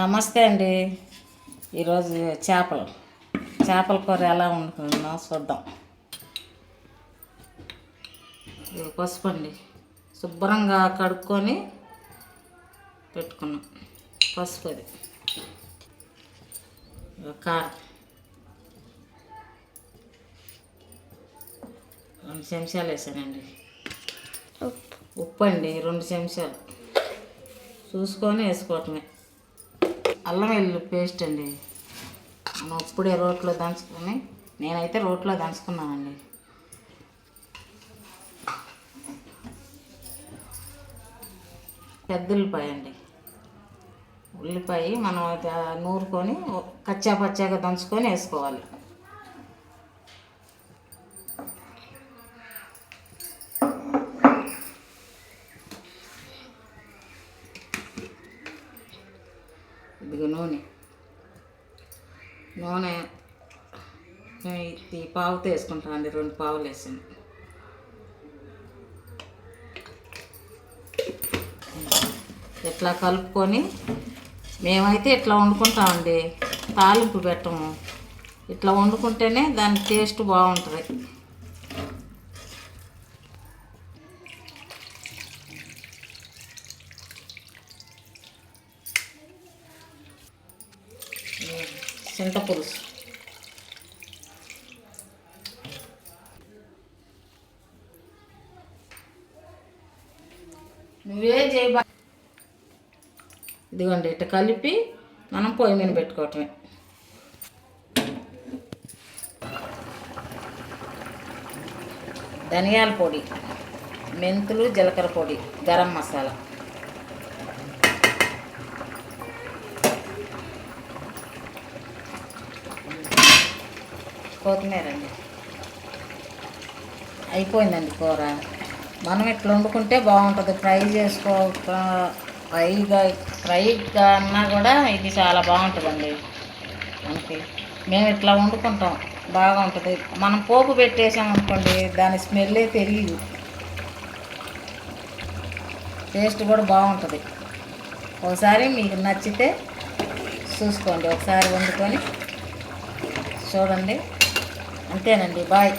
నమస్తే అండి. ఈరోజు చేపల కూర ఎలా వండుకుందాం చూద్దాం. పసుపు అండి, శుభ్రంగా కడుక్కొని పెట్టుకున్నాం. పసుపు, అది కారం 2 చెంచాలు వేసానండి. ఉప్పు అండి 2 చెంచాలు చూసుకొని వేసుకోవటమే. అల్లం వెల్లుల్లి పేస్ట్ అండి, మనం ఇప్పుడే రోట్లో దంచుకొని, నేనైతే రోట్లో దంచుకున్నానండి. పెద్ద ఉల్లిపాయ అండి, ఉల్లిపాయ మనం నూరుకొని కచ్చా పచ్చాగా దంచుకొని వేసుకోవాలి. ఇదిగో నూనె ఈ పావుతో వేసుకుంటాను అండి. 2 పావులు వేసాను. ఇట్లా కలుపుకొని మేమైతే ఇట్లా వండుకుంటామండి, తాలింపు పెట్టము. ఇట్లా వండుకుంటేనే దాని టేస్ట్ బాగుంటుంది. చింతపులుసు, నువ్వే చేయబా. ఇదిగోండి, ఇట్లా కలిపి మనం పొయ్యి మీద పెట్టుకోవటమే. ధనియాల పొడి, మెంతులు, జీలకర్ర పొడి, గరం మసాలా, కొత్తిమీర అండి. అయిపోయిందండి కూర. మనం ఇట్లా వండుకుంటే బాగుంటుంది. ఫ్రైగా అన్నా కూడా ఇది చాలా బాగుంటుందండి మనకి. మేము ఇట్లా వండుకుంటాం, బాగుంటుంది. మనం పోపు పెట్టేసామనుకోండి, దాని స్మెల్లే తెలియదు. టేస్ట్ కూడా బాగుంటుంది. ఒకసారి మీకు నచ్చితే చూసుకోండి, ఒకసారి వండుకొని చూడండి. అంతేనండి, బాయ్.